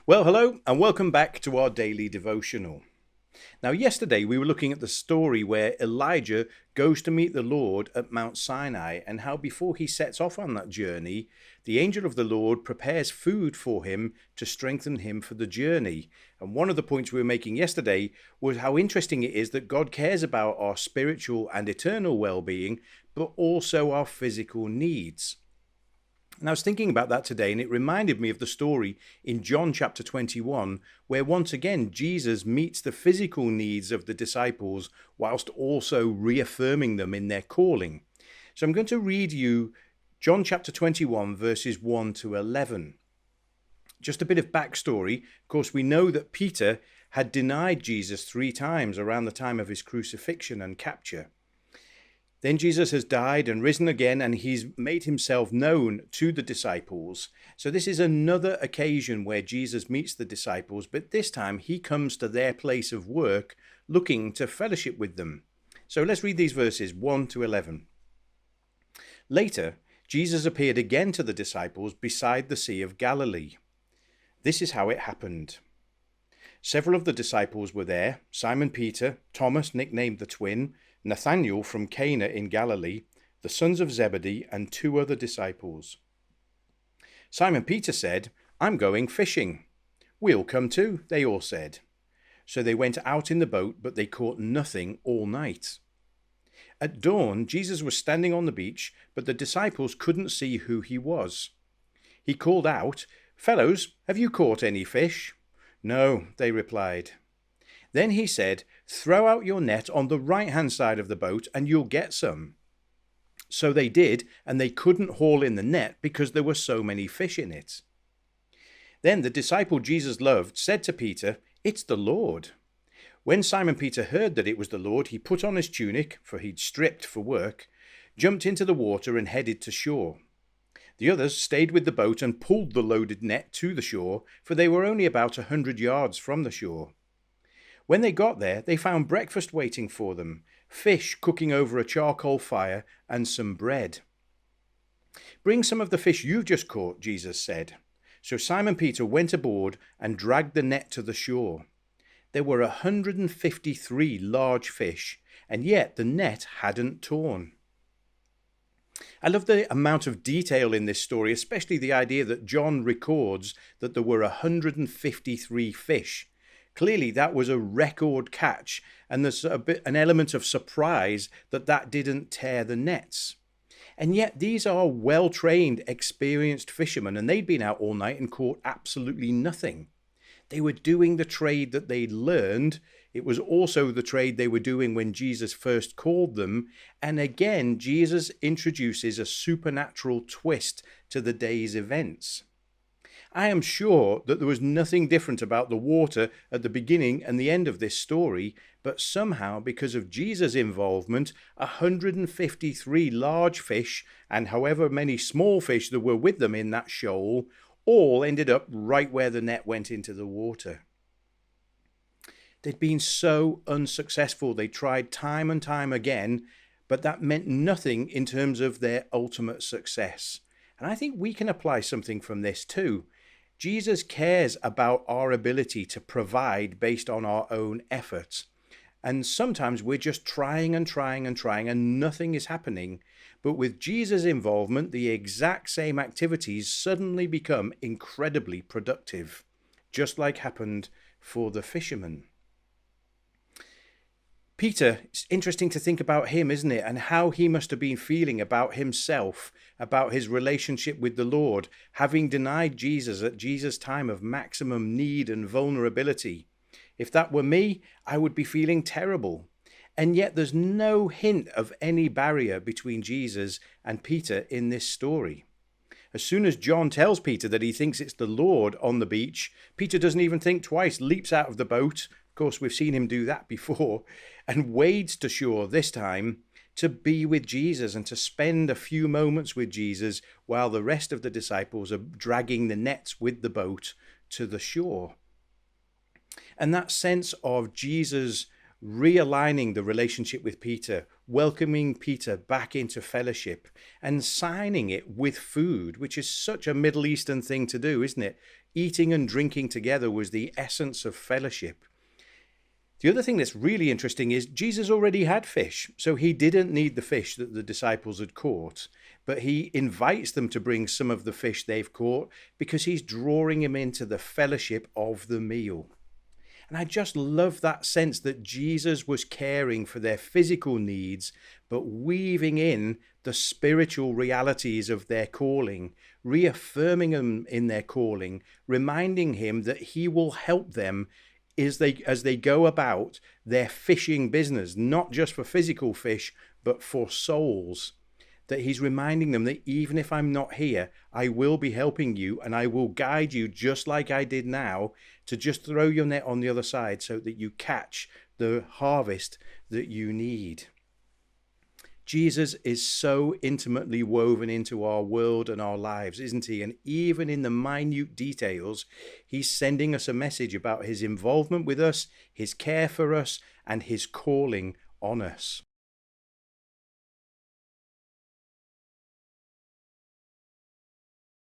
Well, hello, and welcome back to our daily devotional. Now, yesterday we were looking at the story where Elijah goes to meet the Lord at Mount Sinai, and how before he sets off on that journey, the angel of the Lord prepares food for him to strengthen him for the journey. And one of the points we were making yesterday was how interesting it is that God cares about our spiritual and eternal well-being, but also our physical needs. And I was thinking about that today, and it reminded me of the story in John chapter 21, where once again Jesus meets the physical needs of the disciples whilst also reaffirming them in their calling. So I'm going to read you John chapter 21, verses 1 to 11. Just a bit of backstory. Of course, we know that Peter had denied Jesus 3 times around the time of his crucifixion and capture. Then Jesus has died and risen again, and he's made himself known to the disciples. So this is another occasion where Jesus meets the disciples, but this time he comes to their place of work looking to fellowship with them. So let's read these verses 1 to 11. Later, Jesus appeared again to the disciples beside the Sea of Galilee. This is how it happened. Several of the disciples were there: Simon Peter, Thomas, nicknamed the twin, Nathanael from Cana in Galilee, the sons of Zebedee, and 2 other disciples. Simon Peter said, "I'm going fishing." "We'll come too," they all said. So they went out in the boat, but they caught nothing all night. At dawn, Jesus was standing on the beach, but the disciples couldn't see who he was. He called out, "Fellows, have you caught any fish?" "No," they replied. Then he said, "Throw out your net on the right-hand side of the boat and you'll get some." So they did, and they couldn't haul in the net because there were so many fish in it. Then the disciple Jesus loved said to Peter, "It's the Lord." When Simon Peter heard that it was the Lord, he put on his tunic, for he'd stripped for work, jumped into the water and headed to shore. The others stayed with the boat and pulled the loaded net to the shore, for they were only about 100 yards from the shore. When they got there, they found breakfast waiting for them, fish cooking over a charcoal fire and some bread. "Bring some of the fish you've just caught," Jesus said. So Simon Peter went aboard and dragged the net to the shore. There were 153 large fish, and yet the net hadn't torn. I love the amount of detail in this story, especially the idea that John records that there were 153 fish. Clearly, that was a record catch, and there's an element of surprise that didn't tear the nets. And yet these are well-trained, experienced fishermen, and they'd been out all night and caught absolutely nothing. They were doing the trade that they'd learned. It was also the trade they were doing when Jesus first called them. And again, Jesus introduces a supernatural twist to the day's events. I am sure that there was nothing different about the water at the beginning and the end of this story, but somehow, because of Jesus' involvement, 153 large fish and however many small fish there were with them in that shoal all ended up right where the net went into the water. They'd been so unsuccessful. They tried time and time again, but that meant nothing in terms of their ultimate success. And I think we can apply something from this too. Jesus cares about our ability to provide based on our own efforts. And sometimes we're just trying and trying and trying and nothing is happening. But with Jesus' involvement, the exact same activities suddenly become incredibly productive, just like happened for the fishermen. Peter, it's interesting to think about him, isn't it? And how he must have been feeling about himself, about his relationship with the Lord, having denied Jesus at Jesus' time of maximum need and vulnerability. If that were me, I would be feeling terrible. And yet there's no hint of any barrier between Jesus and Peter in this story. As soon as John tells Peter that he thinks it's the Lord on the beach, Peter doesn't even think twice, leaps out of the boat. Of course, we've seen him do that before, and wades to shore this time to be with Jesus and to spend a few moments with Jesus while the rest of the disciples are dragging the nets with the boat to the shore. And that sense of Jesus realigning the relationship with Peter welcoming Peter back into fellowship and signing it with food, which is such a Middle Eastern thing to do, isn't it? Eating and drinking together was the essence of fellowship. The other thing that's really interesting is Jesus already had fish, so he didn't need the fish that the disciples had caught, but he invites them to bring some of the fish they've caught because he's drawing them into the fellowship of the meal. And I just love that sense that Jesus was caring for their physical needs, but weaving in the spiritual realities of their calling, reaffirming them in their calling, reminding him that he will help them as they go about their fishing business, not just for physical fish, but for souls. That he's reminding them that even if I'm not here, I will be helping you and I will guide you just like I did now, to just throw your net on the other side so that you catch the harvest that you need. Jesus is so intimately woven into our world and our lives, isn't he? And even in the minute details, he's sending us a message about his involvement with us, his care for us, and his calling on us.